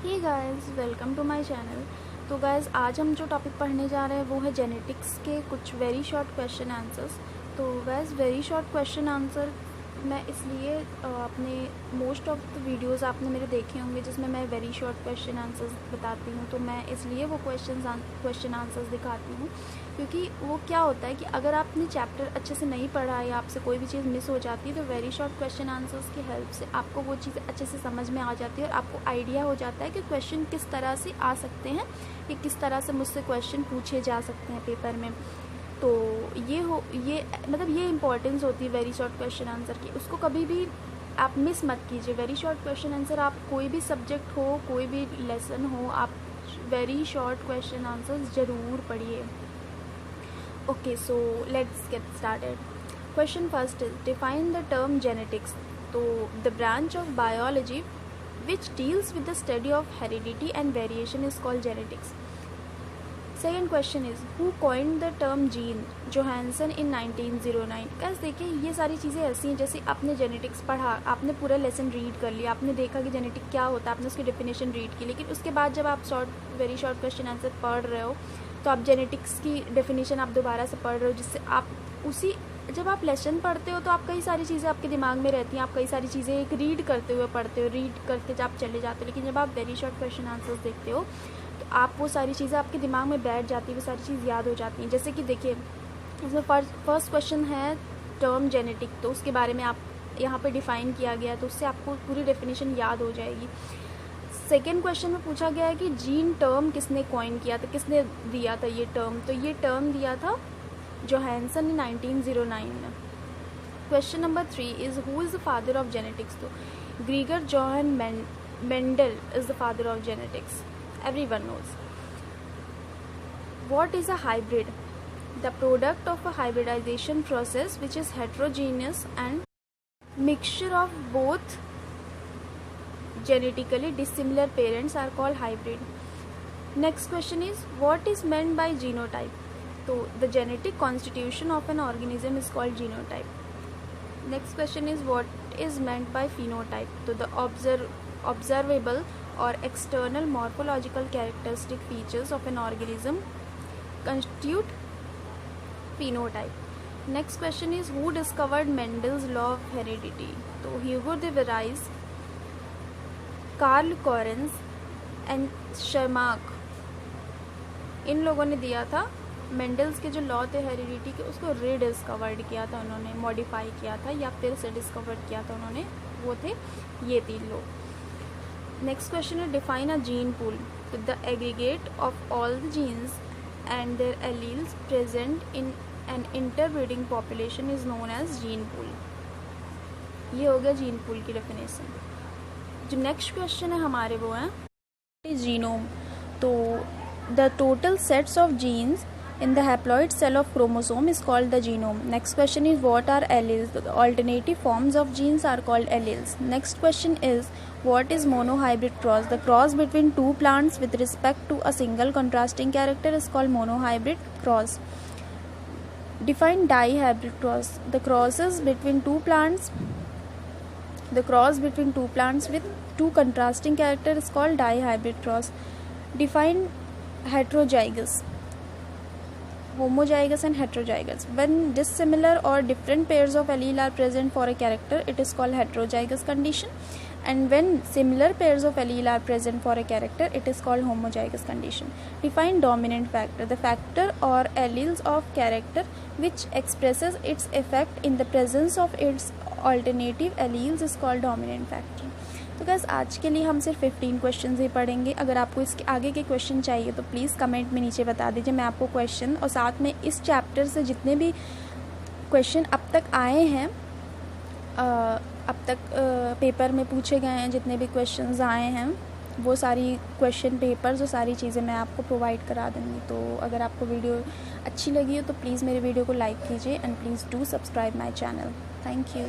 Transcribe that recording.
Hey guys, welcome to my channel. तो guys, आज हम जो टॉपिक पढ़ने जा रहे हैं वो है जेनेटिक्स के कुछ वेरी शॉर्ट क्वेश्चन आंसर्स। तो guys, very short question answer मैं इसलिए अपने मोस्ट ऑफ द वीडियोस आपने मेरे देखे होंगे जिसमें मैं वेरी शॉर्ट क्वेश्चन आंसर्स बताती हूँ, तो मैं इसलिए वो क्वेश्चन आंसर्स दिखाती हूँ, क्योंकि वो क्या होता है कि अगर आपने चैप्टर अच्छे से नहीं पढ़ा या आपसे कोई भी चीज़ मिस हो जाती है तो वेरी शॉर्ट क्वेश्चन आंसर्स की हेल्प से आपको वो चीज़ अच्छे से समझ में आ जाती है और आपको आइडिया हो जाता है कि क्वेश्चन किस तरह से आ सकते हैं, कि किस तरह से मुझसे क्वेश्चन पूछे जा सकते हैं पेपर में। तो ये मतलब ये इंपॉर्टेंस होती है वेरी शॉर्ट क्वेश्चन आंसर की, उसको कभी भी आप मिस मत कीजिए। वेरी शॉर्ट क्वेश्चन आंसर, आप कोई भी सब्जेक्ट हो, कोई भी लेसन हो, आप वेरी शॉर्ट क्वेश्चन आंसर ज़रूर पढ़िए। Okay, so let's get started. Question first is define the term genetics. तो the branch of biology which deals with the study of heredity and variation is called genetics. Second question is who coined the term gene? Johansson in 1909. guys, देखिए ये सारी चीज़ें ऐसी हैं जैसे आपने genetics पढ़ा, आपने पूरा लेसन रीड कर लिया, आपने देखा कि जेनेटिक क्या होता है, आपने उसकी डेफिनेशन रीड की, लेकिन उसके बाद जब आप वेरी शॉर्ट क्वेश्चन आंसर पढ़ रहे हो तो आप जेनेटिक्स की डेफिनेशन आप दोबारा से पढ़ रहे हो, जिससे आप जब आप लेसन पढ़ते हो तो आप कई सारी चीज़ें आपके दिमाग में रहती हैं, आप कई सारी चीज़ें एक रीड करते हुए पढ़ते हो, रीड करते जब आप चले जाते हो, लेकिन जब आप वेरी शॉर्ट क्वेश्चन आंसर्स देखते हो तो आप वो सारी चीज़ें आपके दिमाग में बैठ जाती है, वो सारी चीज़ याद हो जाती हैं। जैसे कि देखिए, इसमें फर्स्ट क्वेश्चन है टर्म जेनेटिक, तो उसके बारे में आप यहाँ पर डिफ़ाइन किया गया, तो उससे आपको पूरी डेफिनेशन याद हो जाएगी। सेकेंड क्वेश्चन में पूछा गया है कि जीन टर्म किसने कॉइन किया था, किसने दिया था ये टर्म, तो ये टर्म दिया था जोहानसन in 1909 में। Question number 3 is who is the father of genetics. तो Gregor Johann Mendel is the father of genetics, everyone knows. What is a hybrid? The product of a hybridization process which is heterogeneous and mixture of both genetically dissimilar parents are called hybrid. Next question is what is meant by genotype? So the genetic constitution of an organism is called genotype. Next question is what is meant by phenotype? So the observable or external morphological characteristic features of an organism constitute phenotype. Next question is who discovered Mendel's law of heredity? So Hugo de Vries, Carl Correns and Tschermak, इन लोगों ने दिया था Mendel's के जो law थे heredity के, उसको रीडिस्कवर्ड किया था उन्होंने, मॉडिफाई किया था या फिर से डिस्कवर्ड किया था उन्होंने, वो थे ये 3 लोग। नेक्स्ट क्वेश्चन है डिफाइन अ जीन पूल। तो the aggregate of all the genes and their alleles present in an interbreeding population is known as gene pool. ये हो गया जीन पूल की डेफिनेशन। जो नेक्स्ट क्वेश्चन है हमारे वो है जीनोम। तो the total sets of genes in the haploid cell of chromosome is called the genome. Next question is what are alleles? The alternative forms of genes are called alleles. Next question is what is monohybrid cross? The cross between 2 plants with respect to a single contrasting character is called monohybrid cross. Define dihybrid cross. The crosses between 2 plants, the cross between 2 plants with 2 contrasting characters is called dihybrid cross. Define heterozygous. Homozygous and heterozygous. When dissimilar or different pairs of allele are present for a character, it is called heterozygous condition. And when similar pairs of allele are present for a character, it is called homozygous condition. Define dominant factor. The factor or alleles of character which expresses its effect in the presence of its alternative alleles is called dominant factor. तो guys, आज के लिए हम सिर्फ 15 question ही पढ़ेंगे। अगर आपको इसके आगे के क्वेश्चन चाहिए तो प्लीज़ कमेंट में नीचे बता दीजिए, मैं आपको क्वेश्चन और साथ में इस चैप्टर से जितने भी क्वेश्चन अब तक आए हैं, अब तक पेपर में पूछे गए हैं, जितने भी क्वेश्चंस आए हैं, वो सारी क्वेश्चन पेपर्स और सारी चीज़ें मैं आपको प्रोवाइड करा दूँगी। तो अगर आपको वीडियो अच्छी लगी हो तो प्लीज़ मेरे वीडियो को लाइक कीजिए and please do subscribe my channel. Thank you.